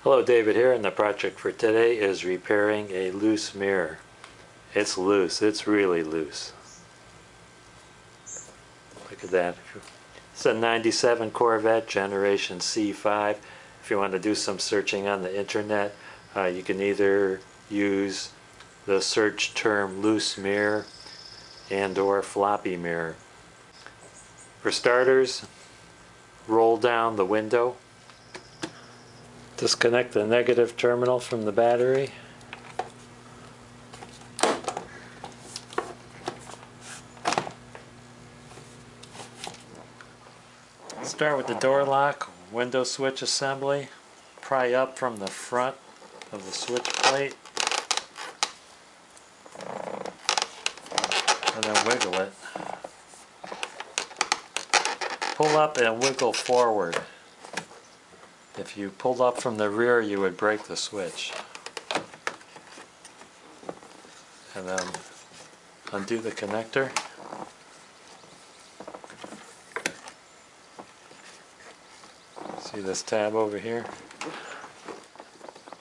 Hello, David here, and the project for today is repairing a loose mirror. It's loose, it's really loose. Look at that. It's a 97 Corvette generation C5. If you want to do some searching on the internet, you can either use the search term loose mirror and or floppy mirror. For starters, roll down the window. Disconnect the negative terminal from the battery. Start with the door lock, window switch assembly. Pry up from the front of the switch plate. And then wiggle it. Pull up and wiggle forward. If you pulled up from the rear, you would break the switch. And then undo the connector. See this tab over here?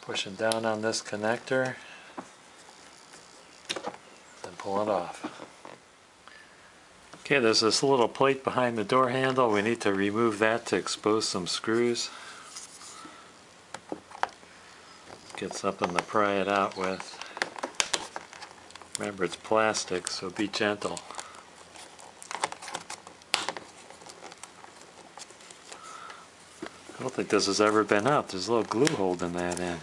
Pushing down on this connector and pull it off. Okay, there's this little plate behind the door handle. We need to remove that to expose some screws. Get something to pry it out with. Remember, it's plastic, so be gentle. I don't think this has ever been out. There's a little glue holding that in.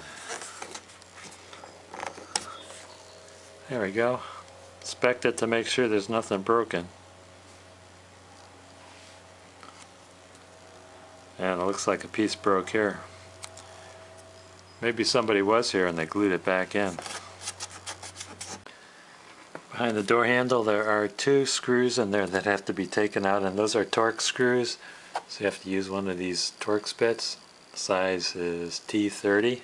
There we go. Inspect it to make sure there's nothing broken. And it looks like a piece broke here. Maybe somebody was here and they glued it back in. Behind the door handle there are two screws in there that have to be taken out, and those are Torx screws. So you have to use one of these Torx bits. The size is T30.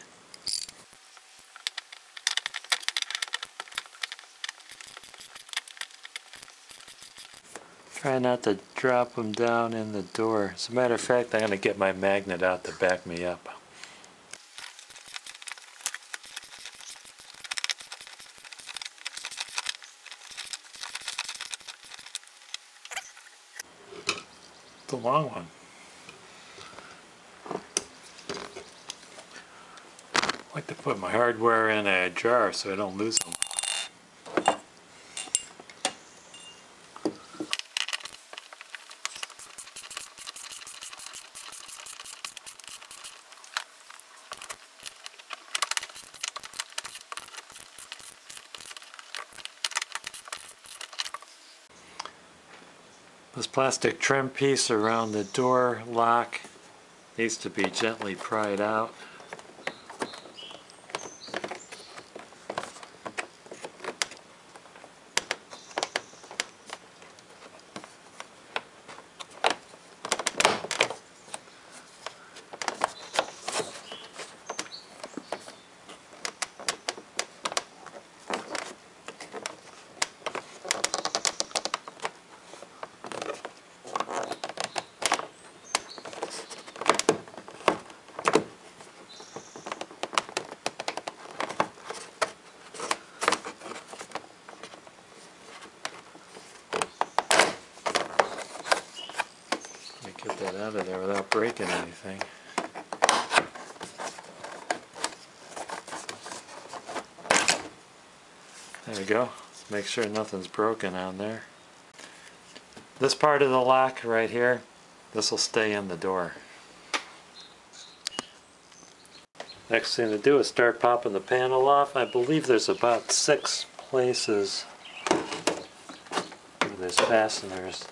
Try not to drop them down in the door. As a matter of fact, I'm going to get my magnet out to back me up. It's a long one. I like to put my hardware in a jar so I don't lose them. This plastic trim piece around the door lock needs to be gently pried out. Get that out of there without breaking anything. There we go. Let's make sure nothing's broken on there. This part of the lock right here, this will stay in the door. Next thing to do is start popping the panel off. I believe there's about 6 places where there's fasteners.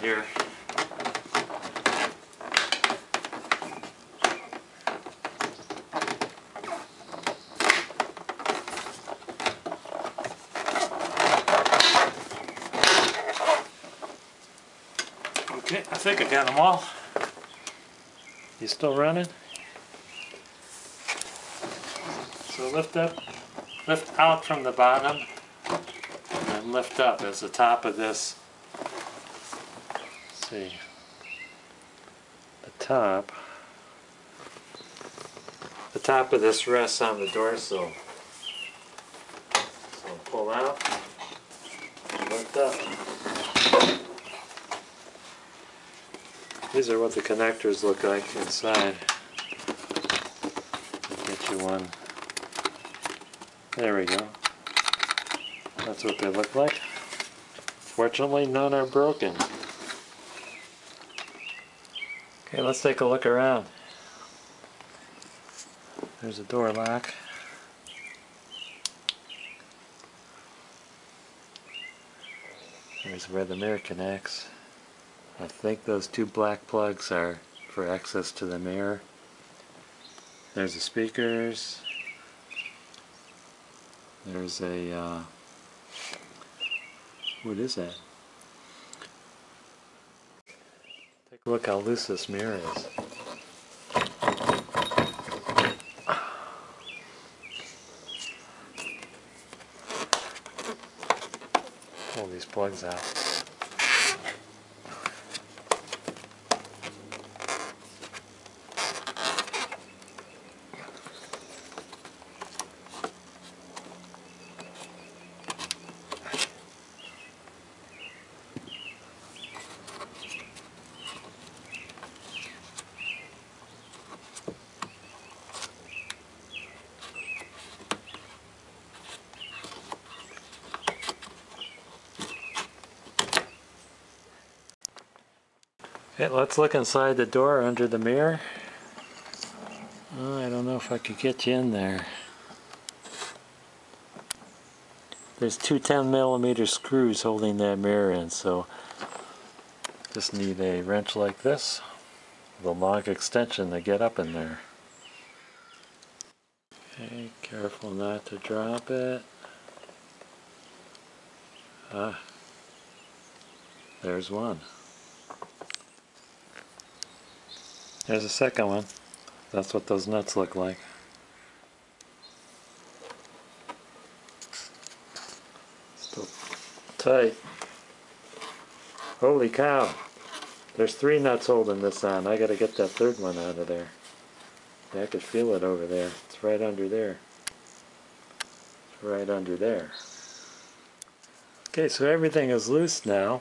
here. Okay, I think I got them all. You still running? So lift out from the bottom, and then lift up as the top of this. Let's see, the top of this rests on the door sill. So pull out, and lift up. These are what the connectors look like inside. I'll get you one. There we go. That's what they look like. Fortunately, none are broken. Okay, let's take a look around. There's a door lock. There's where the mirror connects. I think those two black plugs are for access to the mirror. There's the speakers. There's a, what is that? Take a look how loose this mirror is. Pull these plugs out. Okay, let's look inside the door under the mirror. Oh, I don't know if I could get you in there. There's two 10mm screws holding that mirror in, so just need a wrench like this with a long extension to get up in there. Okay, careful not to drop it. Ah, there's one. There's a second one. That's what those nuts look like. Still tight. Holy cow. There's 3 nuts holding this on. I gotta get that third one out of there. Yeah, I could feel it over there. It's right under there. It's right under there. Okay, so everything is loose now.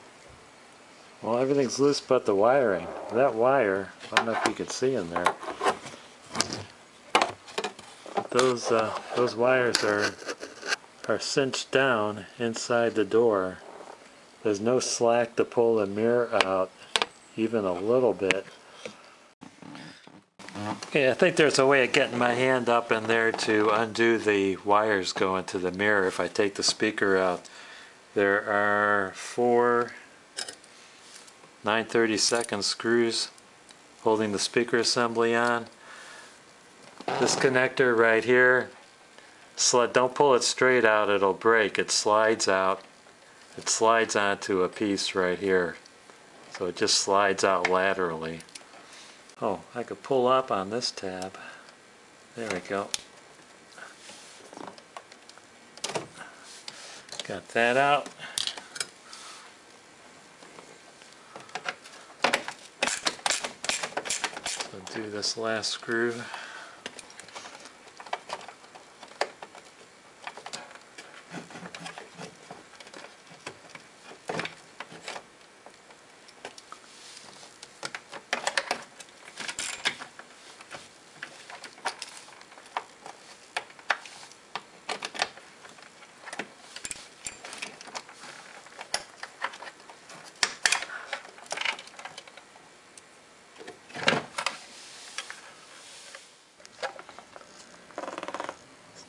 Well, everything's loose but the wiring. That wire, I don't know if you can see in there. Those wires are cinched down inside the door. There's no slack to pull the mirror out, even a little bit. Okay, I think there's a way of getting my hand up in there to undo the wires going to the mirror if I take the speaker out. There are 4 9/32 screws holding the speaker assembly on. This connector right here, don't pull it straight out, it'll break. It slides out. It slides onto a piece right here. So it just slides out laterally. Oh, I could pull up on this tab. There we go. Got that out. So do this last screw.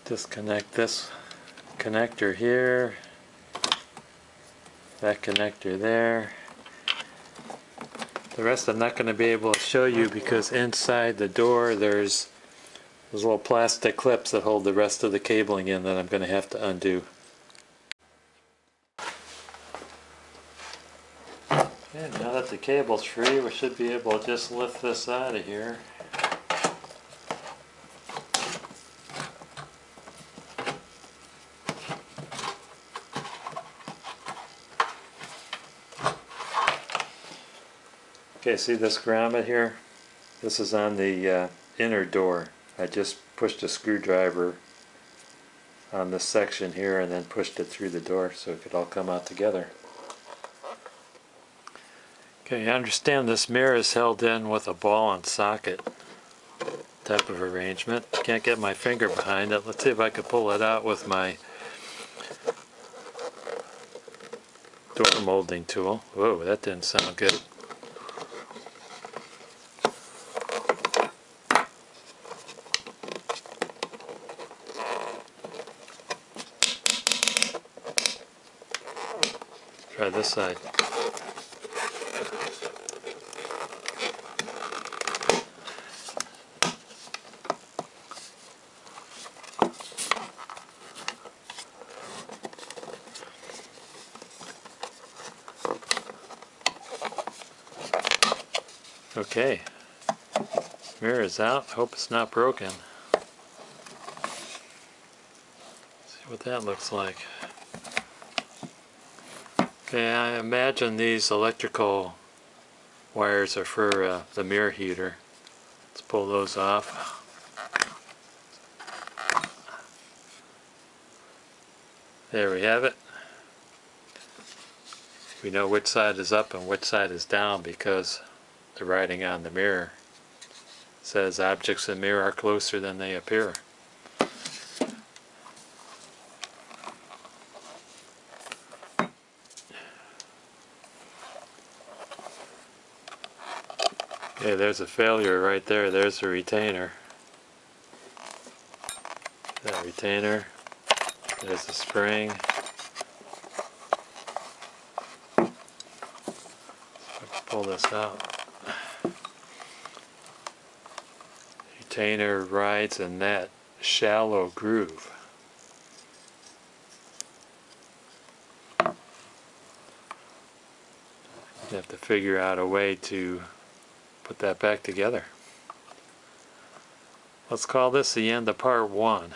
Disconnect this connector here, that connector there. The rest I'm not going to be able to show you because inside the door there's those little plastic clips that hold the rest of the cabling in that I'm going to have to undo. Okay, now that the cable's free, we should be able to just lift this out of here. Okay, see this grommet here? This is on the inner door. I just pushed a screwdriver on this section here and then pushed it through the door so it could all come out together. Okay, I understand this mirror is held in with a ball and socket type of arrangement. Can't get my finger behind it. Let's see if I can pull it out with my door molding tool. Whoa, that didn't sound good. Try this side. Okay, mirror is out. Hope it's not broken. See what that looks like. Okay, I imagine these electrical wires are for the mirror heater. Let's pull those off. There we have it. We know which side is up and which side is down because the writing on the mirror says objects in mirror are closer than they appear. Okay, there's a failure right there. There's the retainer. That retainer. There's the spring. Pull this out. Retainer rides in that shallow groove. You have to figure out a way to put that back together. Let's call this the end of part 1.